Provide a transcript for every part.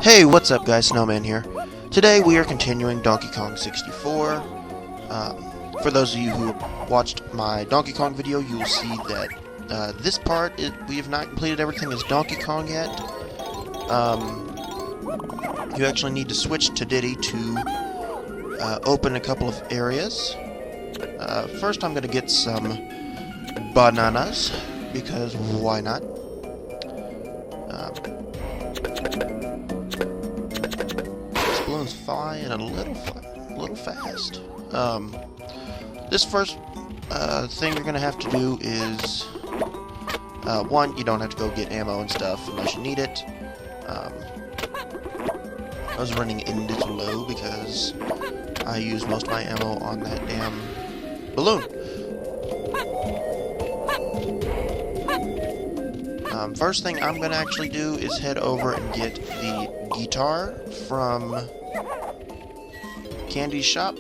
Hey, what's up guys, Snowman here. Today we are continuing Donkey Kong 64. For those of you who watched my Donkey Kong video, you will see that this part, we have not completed everything as Donkey Kong yet. You actually need to switch to Diddy to open a couple of areas. First I'm going to get some bananas, because why not? Balloons fly and a little fast. This first thing you're gonna have to do is one, you don't have to go get ammo and stuff unless you need it. I was running a little low because I used most of my ammo on that damn balloon. First thing I'm gonna actually do is head over and get the guitar from Candy's shop.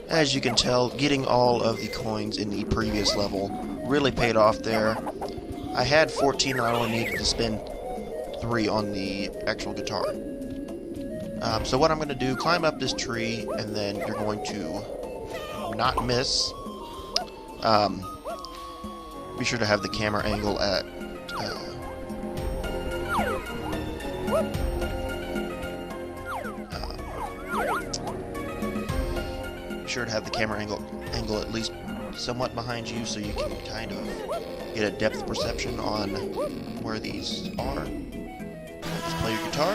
As you can tell, getting all of the coins in the previous level really paid off there. I had 14 and I only needed to spend 3 on the actual guitar. So what I'm going to do, climb up this tree, and then you're going to not miss. Be sure to have the camera angle at... sure to have the camera angle at least somewhat behind you so you can kind of get a depth perception on where these are. Just play your guitar.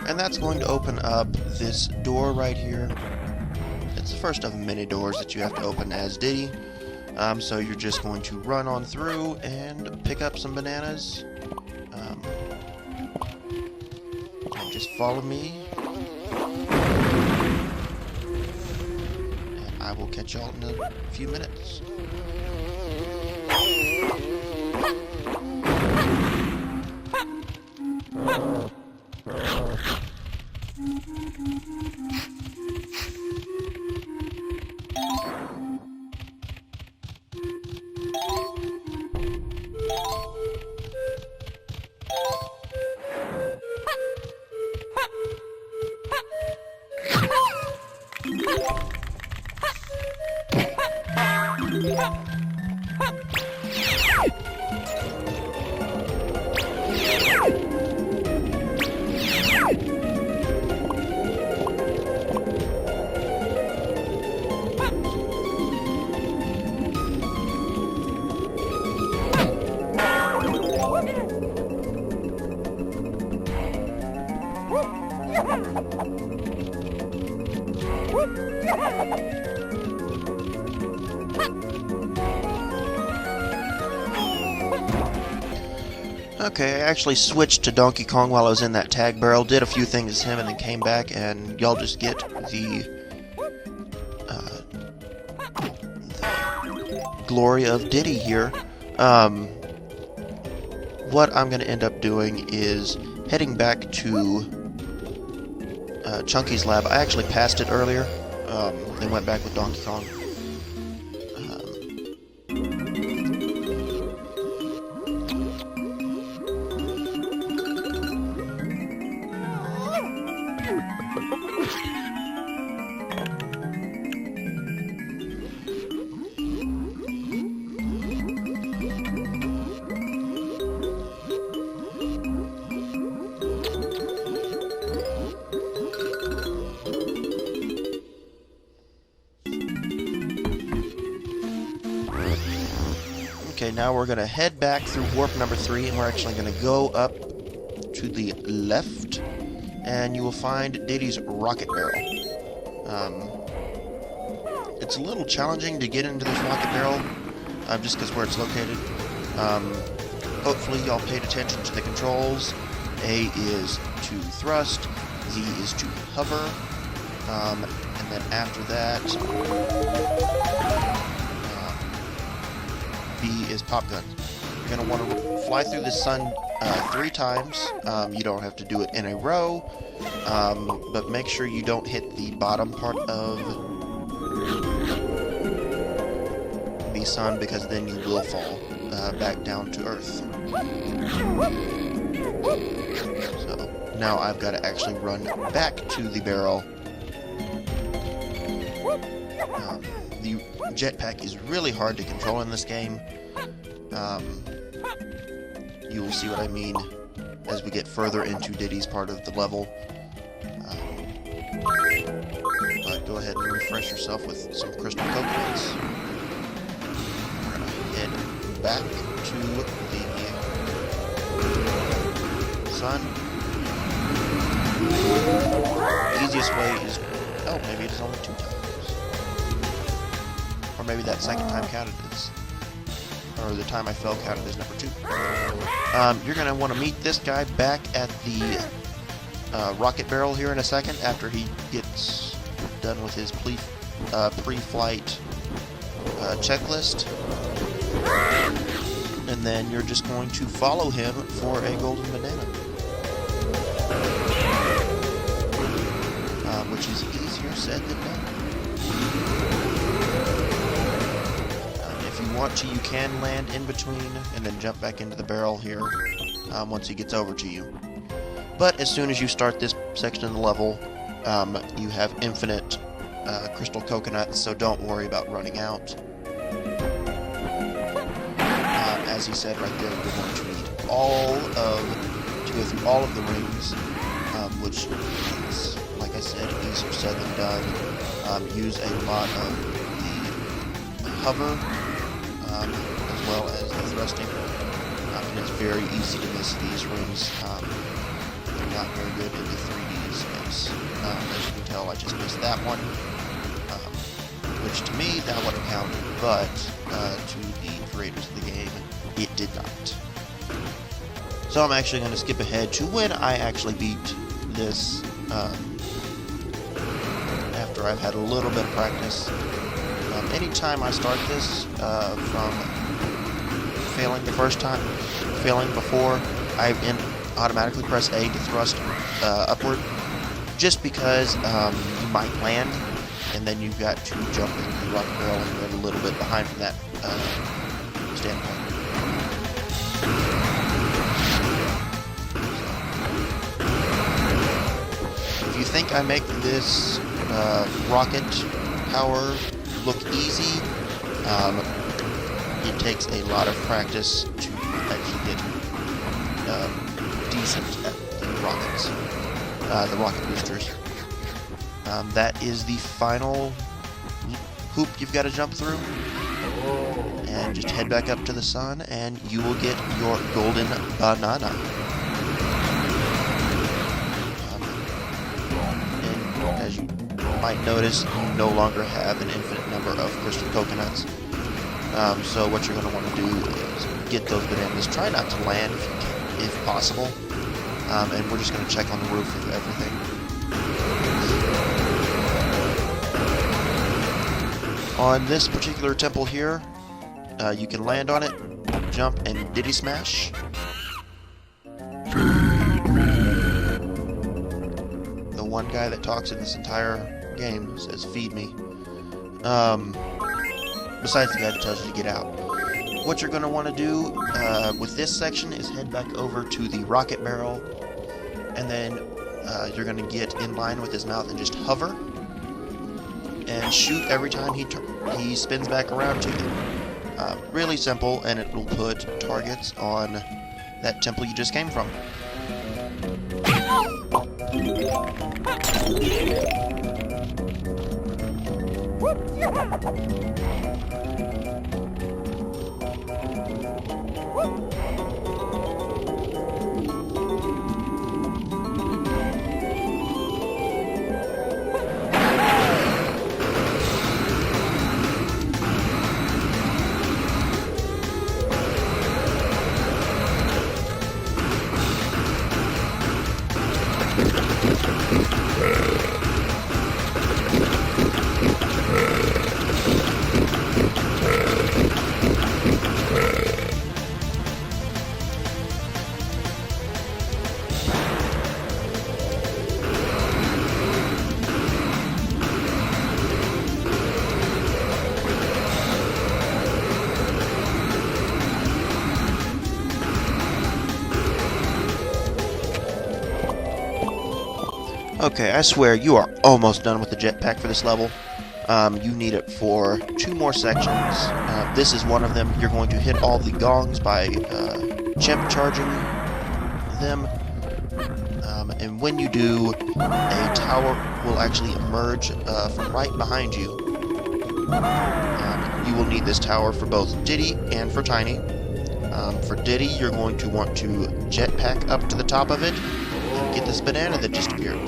And that's going to open up this door right here. It's the first of many doors that you have to open as Diddy. So you're just going to run on through and pick up some bananas. Just follow me, and I will catch y'all in a few minutes. Okay, I actually switched to Donkey Kong while I was in that tag barrel, did a few things as him, and then came back, and y'all just get the glory of Diddy here. What I'm going to end up doing is heading back to Chunky's lab. I actually passed it earlier, then went back with Donkey Kong. Okay, now we're going to head back through warp number 3, and we're actually going to go up to the left, and you will find Diddy's rocket barrel. It's a little challenging to get into this rocket barrel. just because where it's located. Hopefully y'all paid attention to the controls. A is to thrust, Z is to hover, and then after that, B is pop gun. You're going to want to fly through the sun 3 times. You don't have to do it in a row, but make sure you don't hit the bottom part of the sun, because then you will fall back down to Earth. So now I've got to actually run back to the barrel. The jetpack is really hard to control in this game. You will see what I mean as we get further into Diddy's part of the level. But go ahead and refresh yourself with some crystal coconuts. We're going to head back to the sun. The easiest way is... oh, maybe it is only 2 times. Or maybe that second time counted as... or the time I fell counted as number 2. You're going to want to meet this guy back at the rocket barrel here in a second, after he gets done with his pre-flight checklist. And then you're just going to follow him for a golden banana. Which is easier said than done. If you want to, you can land in between and then jump back into the barrel here once he gets over to you. But as soon as you start this section of the level, you have infinite crystal coconuts, so don't worry about running out. As he said right there, you're going to need to go through all of the rings, which is, like I said, easier said than done. Use a lot of the hover, as well as the thrusting, and it's very easy to miss these rings. They're not very good in the 3D space. As you can tell, I just missed that one, which to me, that would have counted, but to the creators of the game, it did not. So I'm actually going to skip ahead to when I actually beat this, after I've had a little bit of practice. Anytime I start this from failing the first time, failing before, I automatically press A to thrust upward, just because you might land, and then you've got to jump into the rocket barrel and you're a little bit behind from that standpoint. If you think I make this rocket power look easy, it takes a lot of practice to actually get decent at the rockets, the rocket boosters. That is the final hoop you've got to jump through, and just head back up to the sun and you will get your golden banana. And as you might notice, you no longer have an infinite number of crystal coconuts. So what you're going to want to do is get those bananas. Try not to land if possible. And we're just going to check on the roof of everything. On this particular temple here, you can land on it, jump, and Diddy smash. The one guy that talks in this entire game says, "Feed me." Besides the guy that tells you to get out. What you're going to want to do with this section is head back over to the rocket barrel, and then you're going to get in line with his mouth and just hover and shoot every time he spins back around to you. Really simple, and it will put targets on that temple you just came from. Okay, I swear you are almost done with the jetpack for this level. You need it for 2 more sections. This is one of them. You're going to hit all the gongs by chimp charging them. And when you do, a tower will actually emerge from right behind you. You will need this tower for both Diddy and for Tiny. For Diddy, you're going to want to jetpack up to the top of it and get this banana that just appeared.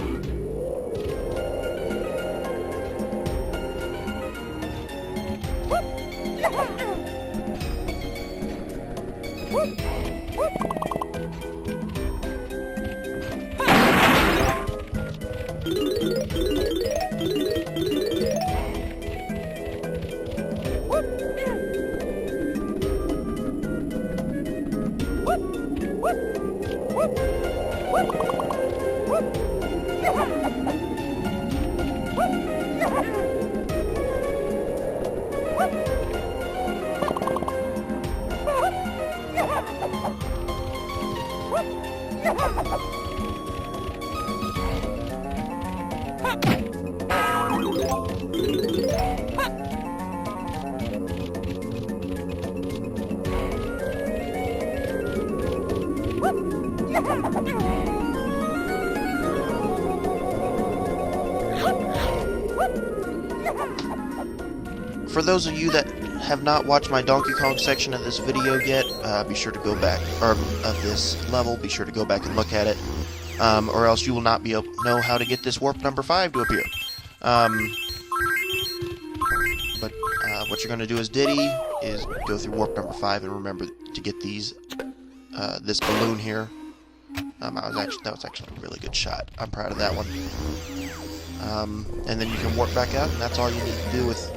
For those of you that have not watched my Donkey Kong section of this video yet, be sure to go back, or of this level, be sure to go back and look at it, or else you will not be able to know how to get this warp number 5 to appear. But what you're going to do as Diddy is go through warp number 5 and remember to get these, this balloon here. That was actually a really good shot. I'm proud of that one. And then you can warp back out, and that's all you need to do with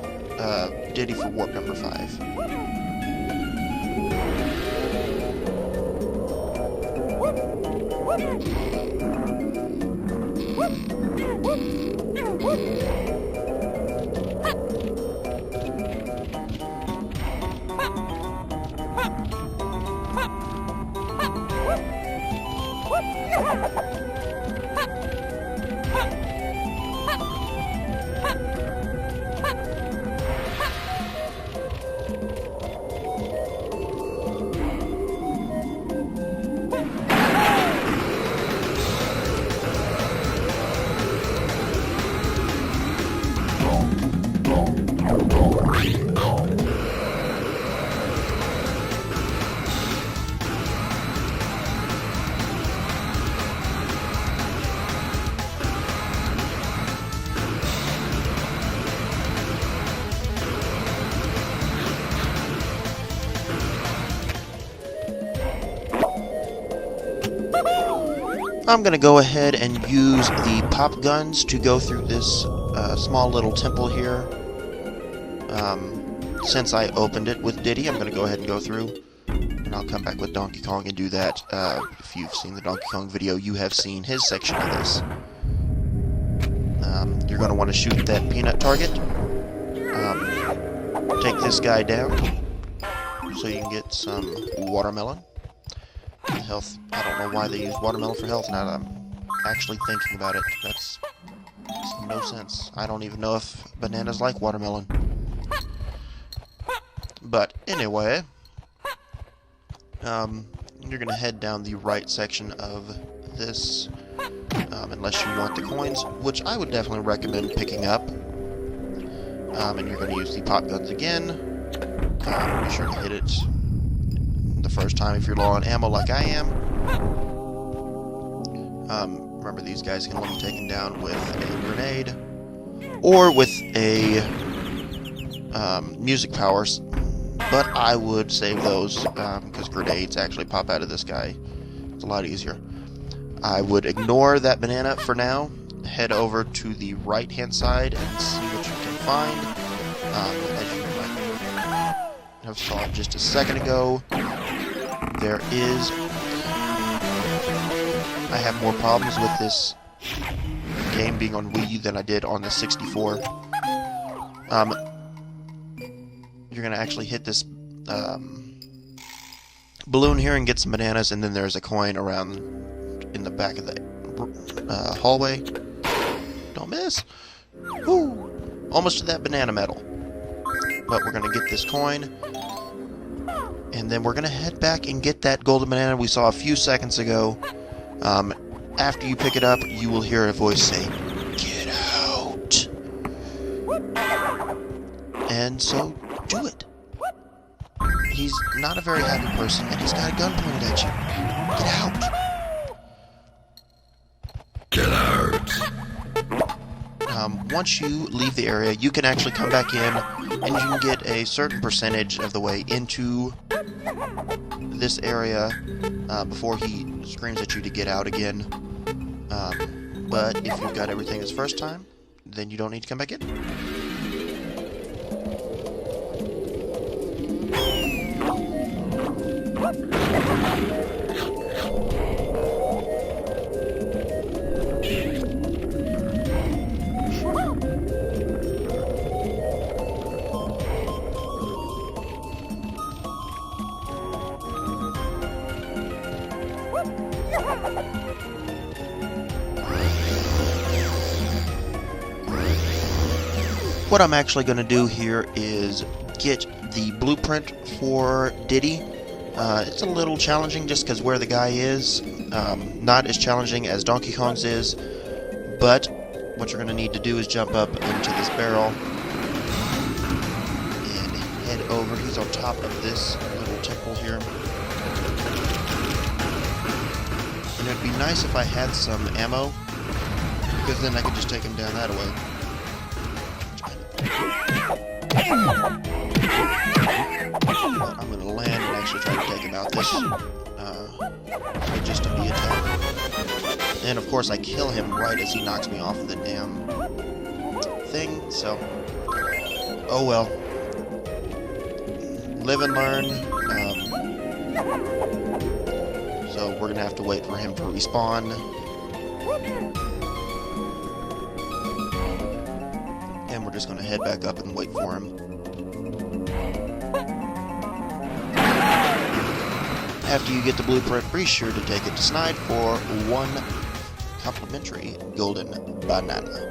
Diddy for warp number 5. I'm going to go ahead and use the pop guns to go through this small little temple here. Since I opened it with Diddy, I'm going to go ahead and go through, and I'll come back with Donkey Kong and do that. If you've seen the Donkey Kong video, you have seen his section of this. You're going to want to shoot that peanut target. Take this guy down so you can get some watermelon. Health. I don't know why they use watermelon for health now that I'm actually thinking about it. That's no sense. I don't even know if bananas like watermelon. But anyway, you're gonna head down the right section of this, unless you want the coins, which I would definitely recommend picking up. And you're gonna use the pop guns again. Be sure to hit it the first time if you're low on ammo like I am. Remember, these guys can only be taken down with a grenade or with a music powers, but I would save those because grenades actually pop out of this guy. It's a lot easier. I would ignore that banana for now, head over to the right hand side and see what you can find. As you might have saw just a second ago, there is... I have more problems with this game being on Wii U than I did on the 64. You're going to actually hit this balloon here and get some bananas, and then there's a coin around in the back of the hallway. Don't miss. Woo! Almost to that banana medal. But we're going to get this coin. And then we're going to head back and get that golden banana we saw a few seconds ago. After you pick it up, you will hear a voice say, "Get out!" And so, do it. He's not a very happy person, and he's got a gun pointed at you. Get out! Get out! Once you leave the area, you can actually come back in, and you can get a certain percentage of the way into this area before he screams at you to get out again. But if you've got everything this first time, then you don't need to come back in. What I'm actually going to do here is get the blueprint for Diddy. It's a little challenging just because where the guy is. Not as challenging as Donkey Kong's is, but what you're going to need to do is jump up into this barrel and head over. He's on top of this little temple here. And it'd be nice if I had some ammo, because then I could just take him down that way. But I'm going to land and actually try to take him out this just to be attacked. And of course I kill him right as he knocks me off the damn thing, so oh well. Live and learn. So we're going to have to wait for him to respawn. And we're just going to head back up and wait for him. After you get the blueprint, be sure to take it to Snide for one complimentary golden banana.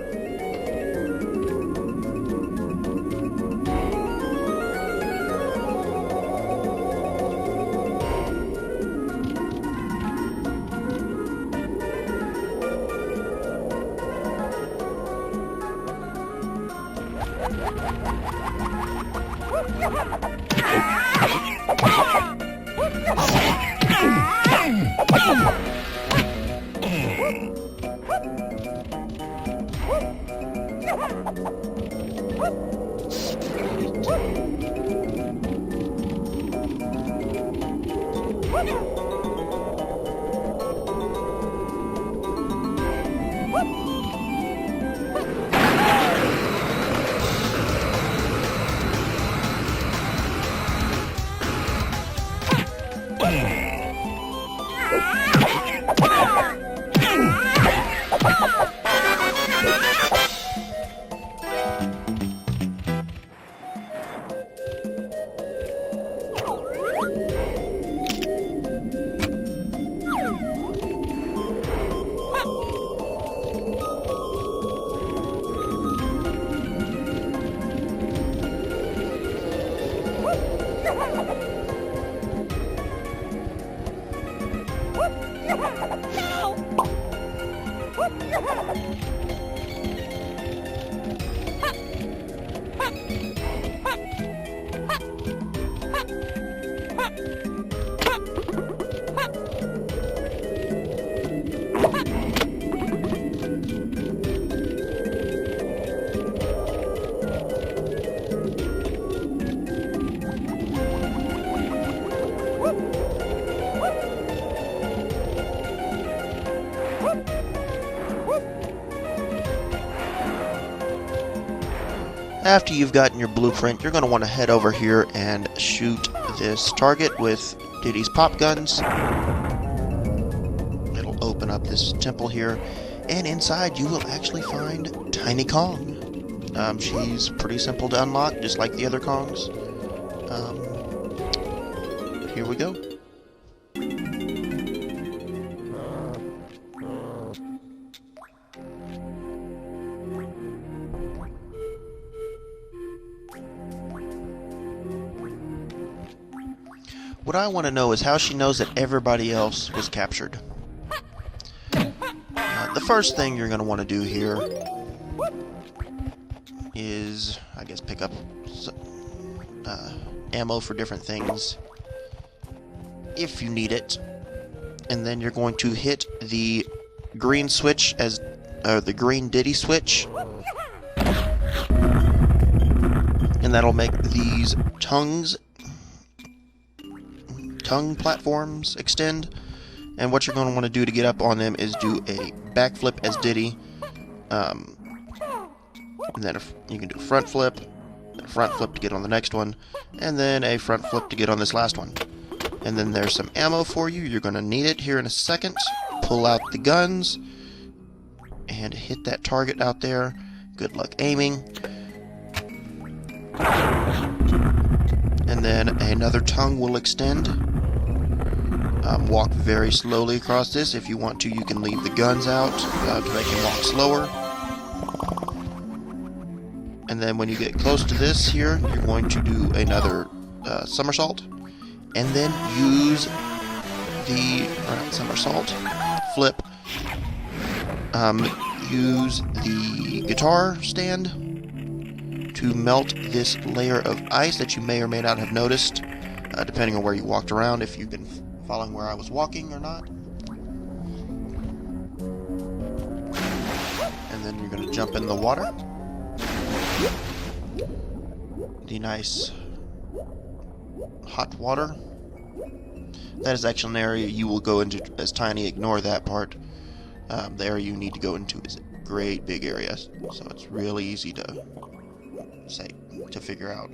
After you've gotten your blueprint, you're going to want to head over here and shoot this target with Diddy's pop guns. It'll open up this temple here, and inside you will actually find Tiny Kong. She's pretty simple to unlock, just like the other Kongs. Here we go. What I want to know is how she knows that everybody else was captured. The first thing you're going to want to do here is, I guess, pick up ammo for different things if you need it. And then you're going to hit the green switch as the green Diddy switch, and that'll make these tongue platforms extend. And what you're going to want to do to get up on them is do a backflip as Diddy, and then you can do a front flip, a front flip to get on the next one, and then a front flip to get on this last one. And then there's some ammo for you. You're going to need it here in a second. Pull out the guns and hit that target out there. Good luck aiming. And then another tongue will extend. Walk very slowly across this. If you want to, you can leave the guns out to make him walk slower. And then when you get close to this here, you're going to do another somersault. And then use the somersault, flip, use the guitar stand to melt this layer of ice that you may or may not have noticed, depending on where you walked around, if you've been following where I was walking or not. And then you're going to jump in the water. The nice hot water. That is actually an area you will go into as Tiny. Ignore that part. The area you need to go into is a great big area, so it's really easy to figure out.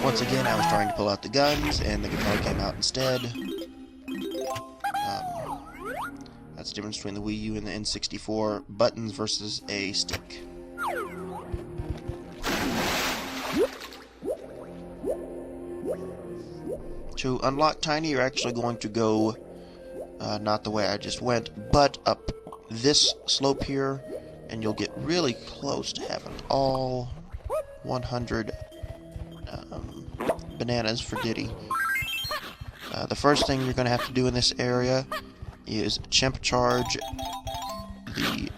Once again, I was trying to pull out the guns, and the guitar came out instead. That's the difference between the Wii U and the N64. Buttons versus a stick. To unlock Tiny, you're actually going to go not the way I just went, but up this slope here, and you'll get really close to having all 100 bananas for Diddy. The first thing you're going to have to do in this area is chimp charge the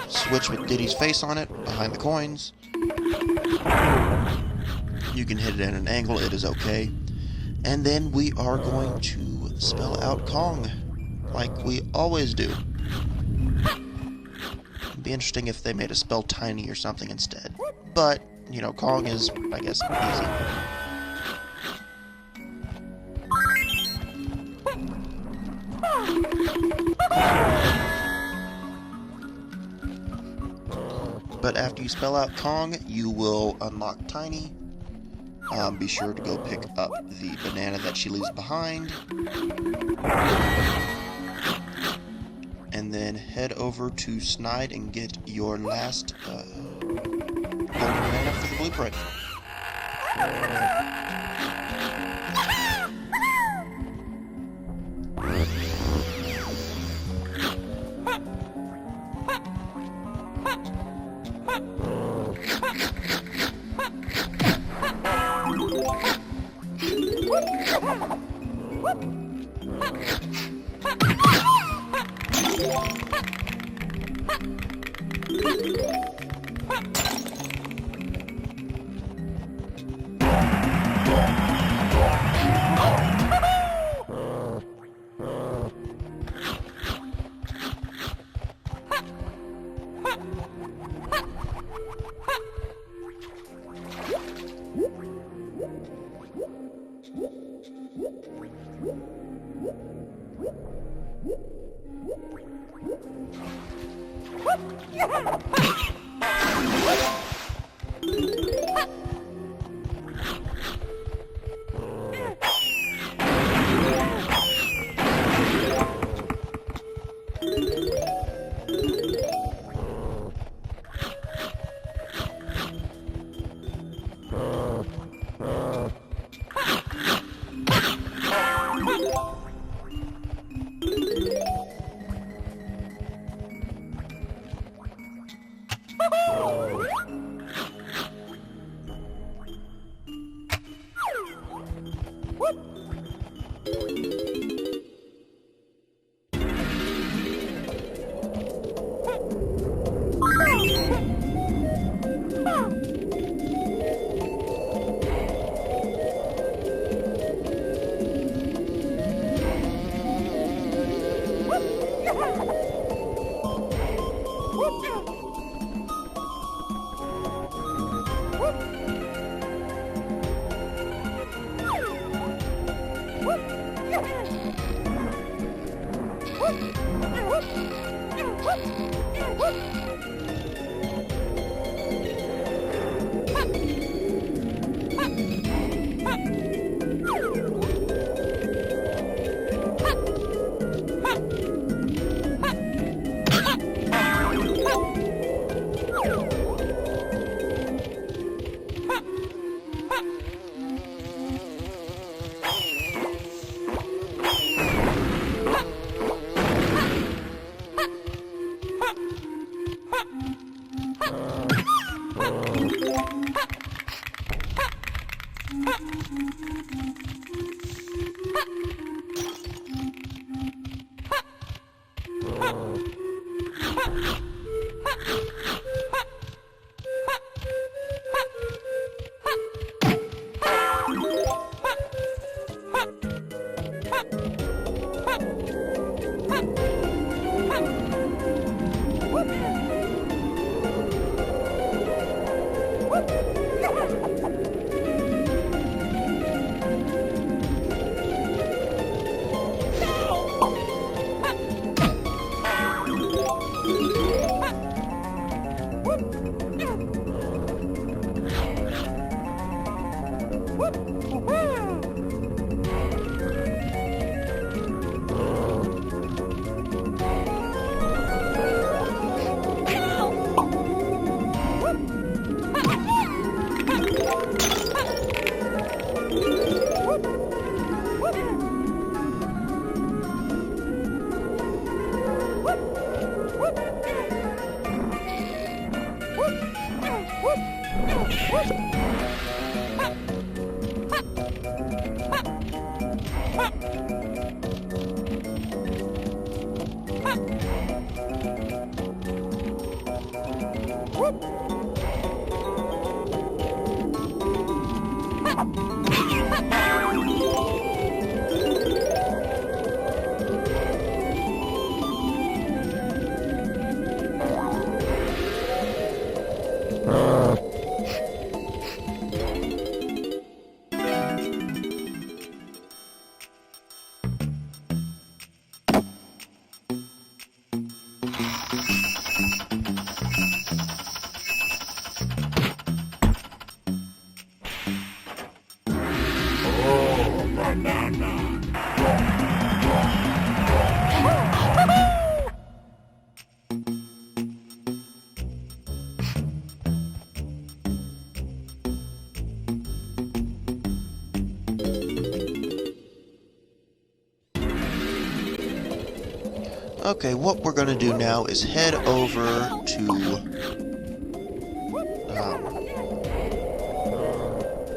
switch with Diddy's face on it behind the coins. You can hit it at an angle, it is okay. And then we are going to spell out Gong, like we always do. It'd be interesting if they made a spell Tiny or something instead. But, you know, Gong is, I guess, easy. But after you spell out Gong, you will unlock Tiny. Be sure to go pick up the banana that she leaves behind. And then head over to Snide and get your last golden banana for the blueprint. Okay, what we're going to do now is head over to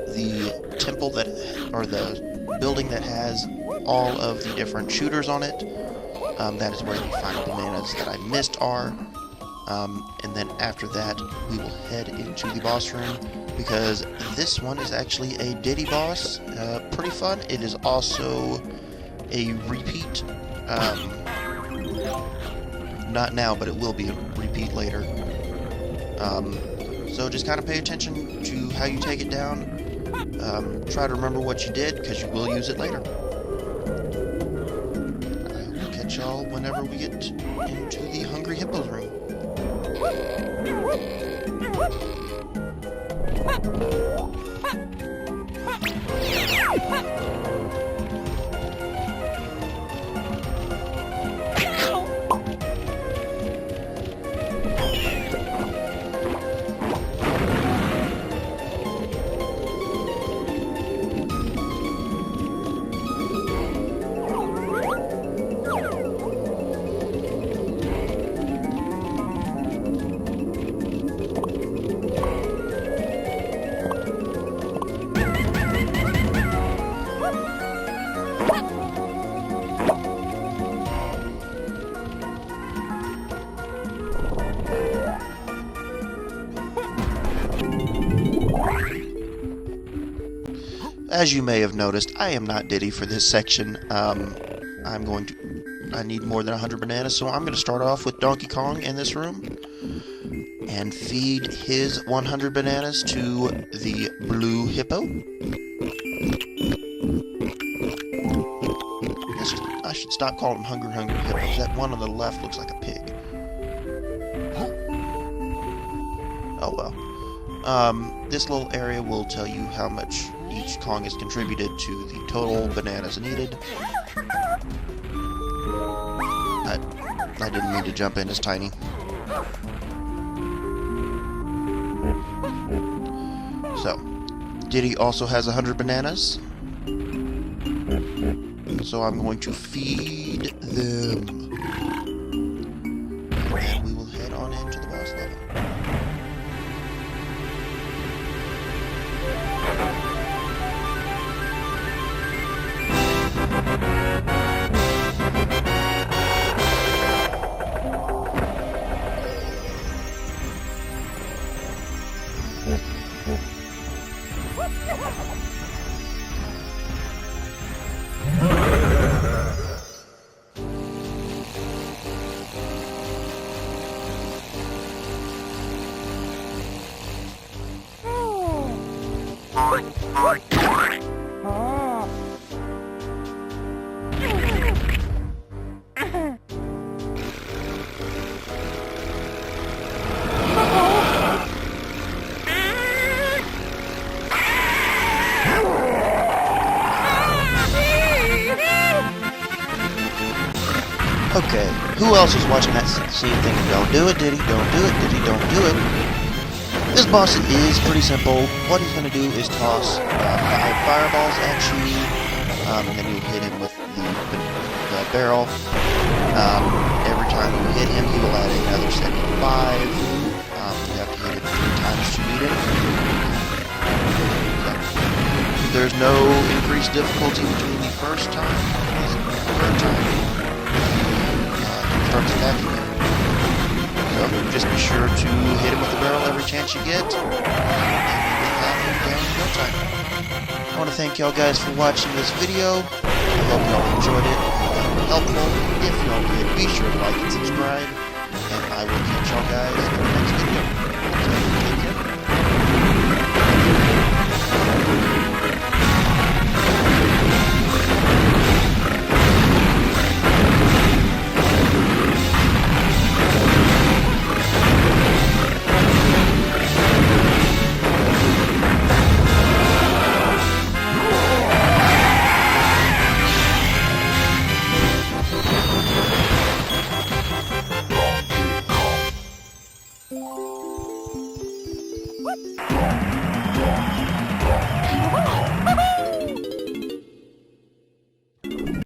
the temple that, or the building that has all of the different shooters on it. That is where the final bananas that I missed are. And then after that, we will head into the boss room, because this one is actually a Diddy boss. Pretty fun. It is also a repeat. Not now, but it will be a repeat later. So just kind of pay attention to how you take it down. Try to remember what you did, because you will use it later. I will catch y'all whenever we get into the Hungry Hippos room. As you may have noticed, I am not Diddy for this section. I need more than 100 bananas, so I'm going to start off with Donkey Kong in this room and feed his 100 bananas to the blue hippo. should stop calling them hungry hippos. That one on the left looks like a pig. Oh well. This little area will tell you how much each Kong has contributed to the total bananas needed. I didn't mean to jump in as tiny. So, Diddy also has 100 bananas. So I'm going to feed them. And we will head on into the boss level. Okay, who else is watching that scene thinking, don't do it, Diddy, don't do it, Diddy, don't do it? This boss is pretty simple. What he's going to do is toss 5 fireballs at you, and then you hit him with the barrel. Every time you hit him, he will add another set of 5. You have to hit him 3 times to beat him. There's no increased difficulty between the first time and the third time. Starts attacking him. So just be sure to hit him with the barrel every chance you get, and you will have him down in no time. I want to thank y'all guys for watching this video. I hope y'all enjoyed it and helpful. If y'all did, be sure to like and subscribe, and I will catch y'all guys in the next video. So, take care. What?